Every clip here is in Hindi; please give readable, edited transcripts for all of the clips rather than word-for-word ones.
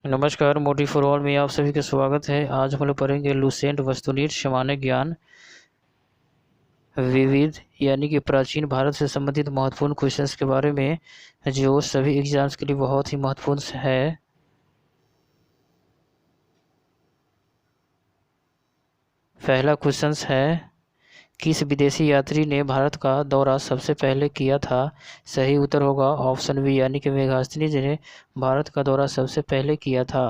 नमस्कार, मोटी फॉर ऑल में आप सभी का स्वागत है। आज हम लोग पढ़ेंगे लुसेंट वस्तुनिष्ठ सामान्य ज्ञान विविध यानी कि प्राचीन भारत से संबंधित महत्वपूर्ण क्वेश्चंस के बारे में, जो सभी एग्जाम्स के लिए बहुत ही महत्वपूर्ण है। पहला क्वेश्चन है, किस विदेशी यात्री ने भारत का दौरा सबसे पहले किया था? सही उत्तर होगा ऑप्शन बी यानी कि मेगास्थनी जी ने भारत का दौरा सबसे पहले किया था।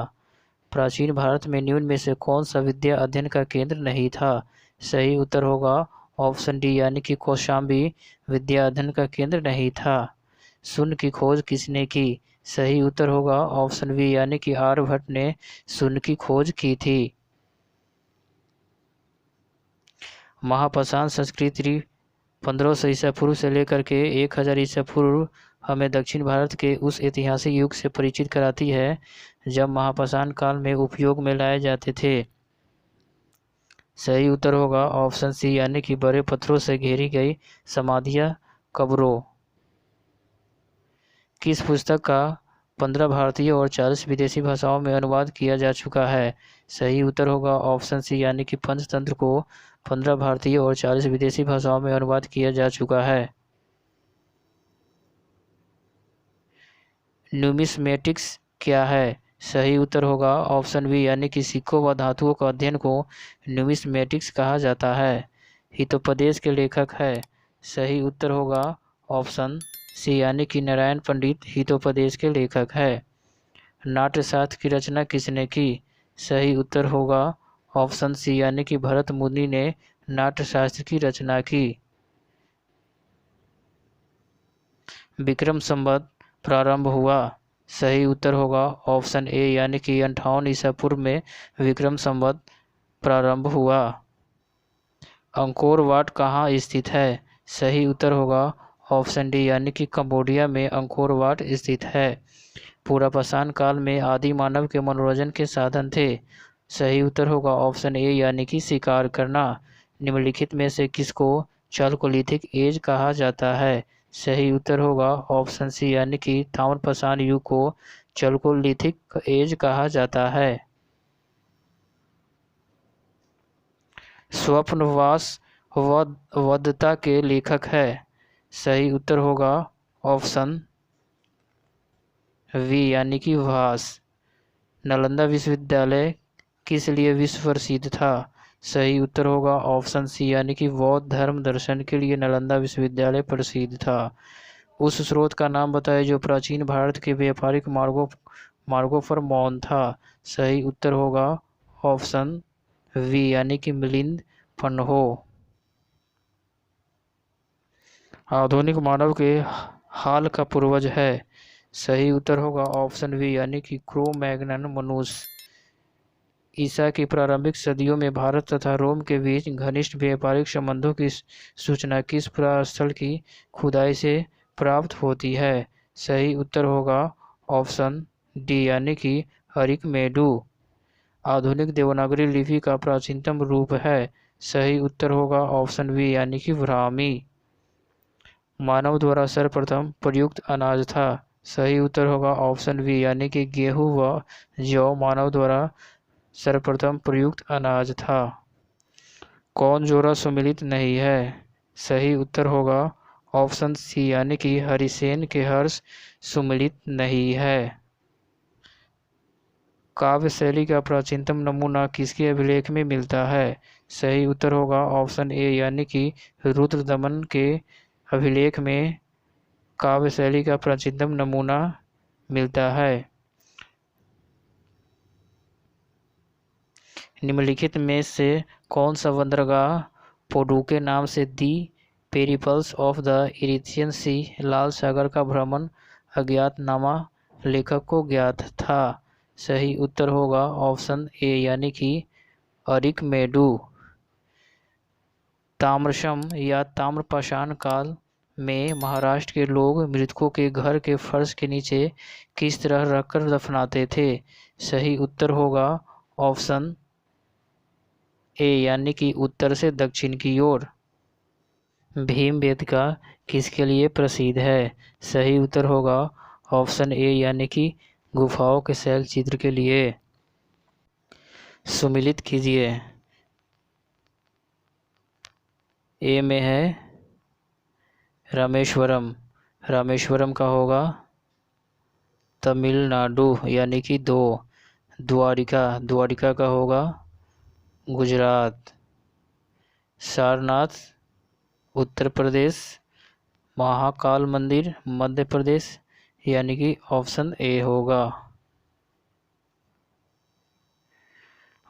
प्राचीन भारत में निम्न में से कौन सा विद्या अध्ययन का केंद्र नहीं था? सही उत्तर होगा ऑप्शन डी यानी कि कौशाम्बी विद्या अध्ययन का केंद्र नहीं था। शून्य की खोज किसने की? सही उत्तर होगा ऑप्शन बी यानी कि आर्यभट्ट ने शून्य की खोज की थी। महापाषाण संस्कृति 1500 ईसा पूर्व से लेकर के 1000 ईसा पूर्व हमें दक्षिण भारत के उस ऐतिहासिक युग से परिचित कराती है जब महापाषाण काल में उपयोग में लाए जाते थे। सही उत्तर होगा ऑप्शन सी यानी कि बड़े पत्थरों से घेरी गई समाधियां, कब्रों। किस पुस्तक का 15 भारतीय और 40 विदेशी भाषाओं में अनुवाद किया जा चुका है? सही उत्तर होगा ऑप्शन सी यानी कि पंचतंत्र को 15 भारतीय और 40 विदेशी भाषाओं में अनुवाद किया जा चुका है। न्यूमिस्मेटिक्स क्या है? सही उत्तर होगा ऑप्शन बी यानी कि सिक्कों व धातुओं का अध्ययन को न्यूमिस्मेटिक्स कहा जाता है। हितोपदेश के लेखक है। सही उत्तर होगा ऑप्शन सी यानी कि नारायण पंडित हितोपदेश के लेखक है। नाट्यशास्त्र की रचना किसने की? सही उत्तर होगा ऑप्शन सी यानी कि भरत मुनि ने नाट्यशास्त्र की रचना की। विक्रम संवत प्रारंभ हुआ। सही उत्तर होगा ऑप्शन ए यानी कि 58 ईसा पूर्व में विक्रम संवत प्रारंभ हुआ। अंकोर वाट कहाँ स्थित है? सही उत्तर होगा ऑप्शन डी यानी कि कंबोडिया में अंकोर वाट स्थित है। पुरापाषाण काल में आदि मानव के मनोरंजन के साधन थे। सही उत्तर होगा ऑप्शन ए यानी कि शिकार करना। निम्नलिखित में से किसको चालकोलिथिक एज कहा जाता है? सही उत्तर होगा ऑप्शन सी यानी कि ताम्रपाषाण युग को चालकोलिथिक एज कहा जाता है। स्वप्नवास वद्धता के लेखक है। सही उत्तर होगा ऑप्शन वी यानी कि भास। नालंदा विश्वविद्यालय किस लिए विश्व प्रसिद्ध था? सही उत्तर होगा ऑप्शन सी यानी कि बौद्ध धर्म दर्शन के लिए नालंदा विश्वविद्यालय प्रसिद्ध था। उस स्रोत का नाम बताएं जो प्राचीन भारत के व्यापारिक मार्गों पर मौन था। सही उत्तर होगा ऑप्शन वी यानी कि मिलिंद पन्हो। आधुनिक मानव के हाल का पूर्वज है। सही उत्तर होगा ऑप्शन बी यानी कि क्रो मैग्नन मनुष्य। ईसा की प्रारंभिक सदियों में भारत तथा रोम के बीच घनिष्ठ व्यापारिक संबंधों की सूचना किस पुरास्थल की खुदाई से प्राप्त होती है? सही उत्तर होगा ऑप्शन डी यानी कि अरिकमेडु। आधुनिक देवनागरी लिपि का प्राचीनतम रूप है। सही उत्तर होगा ऑप्शन बी यानी कि ब्राह्मी। मानव द्वारा सर्वप्रथम प्रयुक्त अनाज था। सही उत्तर होगा ऑप्शन बी यानी कि गेहूं व जौ मानव द्वारा सर्वप्रथम प्रयुक्त अनाज था। कौन जोड़ा सुमिलित नहीं है? सही उत्तर होगा ऑप्शन सी यानी कि हरिसेन के हर्ष सुमिलित नहीं है। काव्य शैली का प्राचीनतम नमूना किसके अभिलेख में मिलता है? सही उत्तर होगा ऑप्शन ए यानी कि रुद्रदमन के अभिलेख में काव्य शैली का प्राचीनतम नमूना मिलता है। निम्नलिखित में से कौन सा बंदरगाह पोडुके नाम से दी पेरिपल्स ऑफ द इरिथियन सी लाल सागर का भ्रमण अज्ञातनामा लेखक को ज्ञात था? सही उत्तर होगा ऑप्शन ए यानी कि अरिकमेडु। ताम्रशम या ताम्रपाषाण काल में महाराष्ट्र के लोग मृतकों के घर के फर्श के नीचे किस तरह रखकर दफनाते थे? सही उत्तर होगा ऑप्शन ए यानी कि उत्तर से दक्षिण की ओर। भीमबेटका किसके लिए प्रसिद्ध है? सही उत्तर होगा ऑप्शन ए यानी कि गुफाओं के शैल चित्र के लिए सुमिलित कीजिए। ए में है रामेश्वरम, रामेश्वरम का होगा तमिलनाडु यानी कि 2। द्वारिका, द्वारिका का होगा गुजरात। सारनाथ उत्तर प्रदेश। महाकाल मंदिर मध्य प्रदेश यानी कि ऑप्शन ए होगा।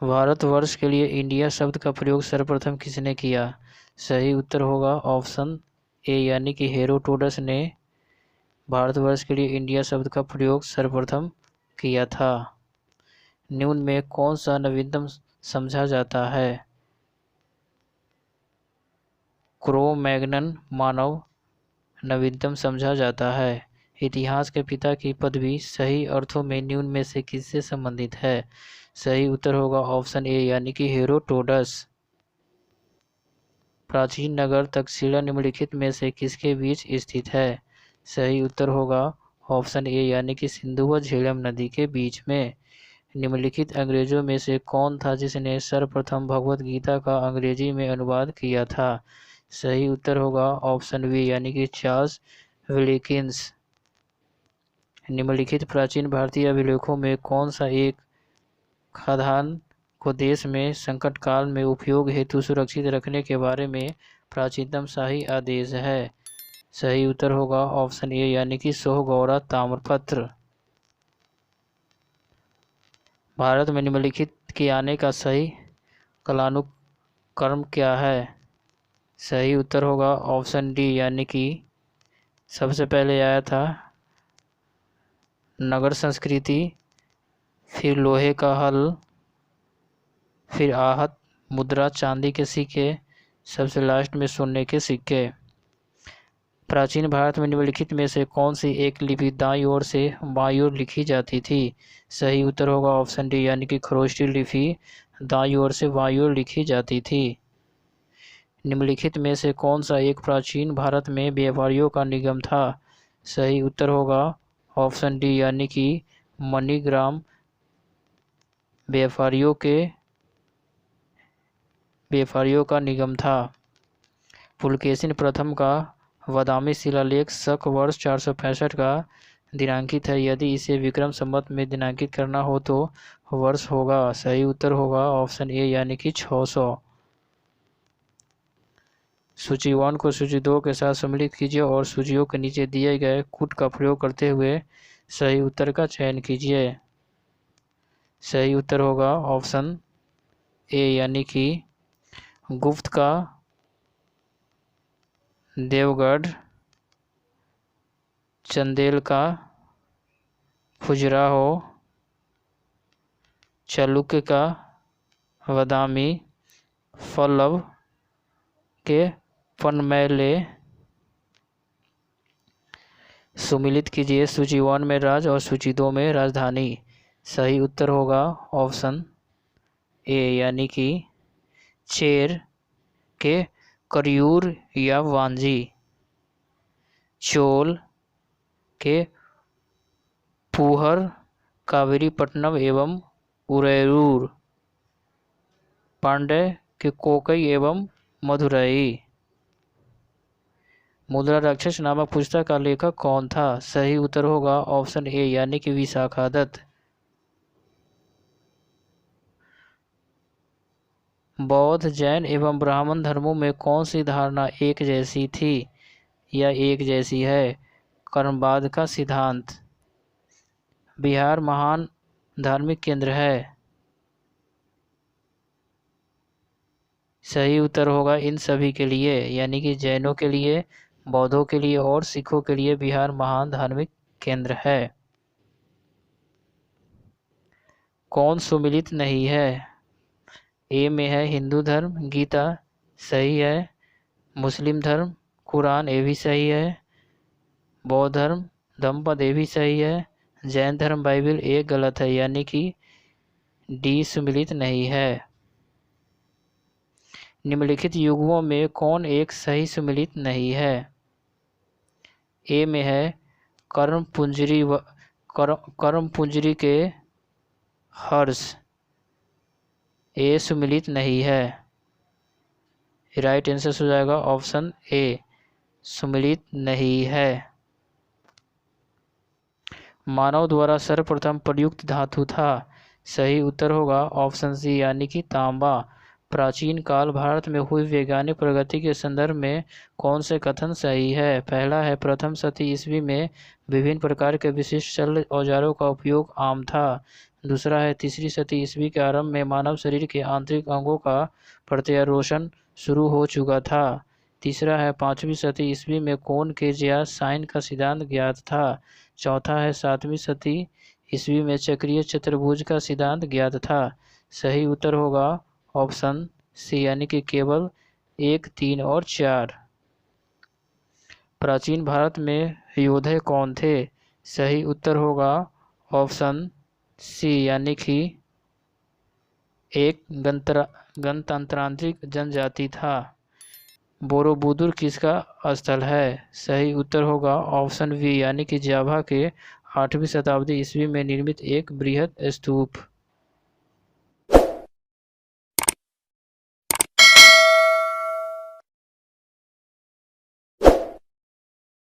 भारतवर्ष के लिए इंडिया शब्द का प्रयोग सर्वप्रथम किसने किया? सही उत्तर होगा ऑप्शन ए यानी कि हेरोडोटस ने भारतवर्ष के लिए इंडिया शब्द का प्रयोग सर्वप्रथम किया था। निम्न में कौन सा नवीनतम समझा जाता है? क्रो-मैग्नन मानव नवीनतम समझा जाता है। इतिहास के पिता की पदवी सही अर्थों में निम्न में से किससे संबंधित है? सही उत्तर होगा ऑप्शन ए यानी कि हेरोडोटस। प्राचीन नगर तक्षशिला निम्नलिखित में से किसके बीच स्थित है? सही उत्तर होगा ऑप्शन ए यानी कि सिंधु व झेलम नदी के बीच में। निम्नलिखित अंग्रेजों में से कौन था जिसने सर्वप्रथम भगवत गीता का अंग्रेजी में अनुवाद किया था? सही उत्तर होगा ऑप्शन बी यानी कि चार्ल्स विल्किंस। निम्नलिखित प्राचीन भारतीय अभिलेखों में कौन सा एक खाद्यान्न को देश में संकट काल में उपयोग हेतु सुरक्षित रखने के बारे में प्राचीनतम शाही आदेश है? सही उत्तर होगा ऑप्शन ए यानी कि सोहगौरा ताम्रपत्र। भारत में निम्नलिखित के आने का सही कालानुक्रम क्या है? सही उत्तर होगा ऑप्शन डी यानी कि सबसे पहले आया था नगर संस्कृति, फिर लोहे का हल, फिर आहत मुद्रा चांदी के सिक्के, सबसे लास्ट में सोने के सिक्के। प्राचीन भारत में निम्नलिखित में से कौन सी एक लिपि दाईं ओर से बाईं ओर लिखी जाती थी? सही उत्तर होगा ऑप्शन डी यानी कि खरोष्टी लिपि दाईं ओर से बाईं ओर लिखी जाती थी। निम्नलिखित में से कौन सा एक प्राचीन भारत में व्यापारियों का निगम था? सही उत्तर होगा ऑप्शन डी यानी कि मणिग्राम व्यापारियों का निगम था। पुलकेशिन प्रथम का बादामी शिलालेख शक वर्ष 465 का दिनांकित है। यदि इसे विक्रम संवत में दिनांकित करना हो तो वर्ष होगा। सही उत्तर होगा ऑप्शन ए यानी कि 600। सूची 1 को सूची 2 के साथ सम्मिलित कीजिए और सूचियों के नीचे दिए गए कूट का प्रयोग करते हुए सही उत्तर का चयन कीजिए। सही उत्तर होगा ऑप्शन ए यानी कि गुप्त का देवगढ़, चंदेल का खजुराहो, चालुक्य का बादामी, पल्लव के पनमैले। सुमिलित कीजिए सूची 1 में राज और सूची 2 में राजधानी। सही उत्तर होगा ऑप्शन ए यानी कि चेर के करियूर या वांजी, चोल के पूहर, कावेरीपट्टनम एवं उरैरूर, पांड्य के कोकई एवं मदुरई। मुद्रा राक्षस नामक पुस्तक का लेखक कौन था? सही उत्तर होगा ऑप्शन ए यानी कि विशाखादत्त। बौद्ध, जैन एवं ब्राह्मण धर्मों में कौन सी धारणा एक जैसी थी या एक जैसी है? कर्मवाद का सिद्धांत। बिहार महान धार्मिक केंद्र है। सही उत्तर होगा इन सभी के लिए यानी कि जैनों के लिए, बौद्धों के लिए और सिखों के लिए बिहार महान धार्मिक केंद्र है। कौन सुमिलित नहीं है? ए में है हिंदू धर्म गीता, सही है। मुस्लिम धर्म कुरान, ये भी सही है। बौद्ध धर्म धम्मपद, ये भी सही है। जैन धर्म बाइबल, ये गलत है यानी कि डी सुमिलित नहीं है। निम्नलिखित युग्मों में कौन एक सही सुमिलित नहीं है? ए में है कर्मपुंजरी के हर्ष ए सुमिलित नहीं है। राइट आंसर हो जाएगा ऑप्शन ए, सुमिलित नहीं है। मानव द्वारा सर्वप्रथम प्रयुक्त धातु था। सही उत्तर होगा ऑप्शन सी यानी कि तांबा। प्राचीन काल भारत में हुई वैज्ञानिक प्रगति के संदर्भ में कौन से कथन सही है? पहला है प्रथम शती ईस्वी में विभिन्न प्रकार के विशिष्ट शल्य औजारों का उपयोग आम था। दूसरा है तीसरी शती ईस्वी के आरंभ में मानव शरीर के आंतरिक अंगों का प्रत्यारोपण शुरू हो चुका था। तीसरा है पाँचवीं शती ईस्वी में कोण के या साइन का सिद्धांत ज्ञात था। चौथा है सातवीं शती ईस्वी में चक्रीय चतुर्भुज का सिद्धांत ज्ञात था। सही उत्तर होगा ऑप्शन सी यानी कि केवल 1, 3 और 4। प्राचीन भारत में योद्धे कौन थे? सही उत्तर होगा ऑप्शन सी यानी कि एक गणतंत्रांत्रिक जनजाति था। बोरोबुदुर किसका स्थल है? सही उत्तर होगा ऑप्शन बी यानी कि जावा के 8वीं शताब्दी ईस्वी में निर्मित एक बृहद स्तूप।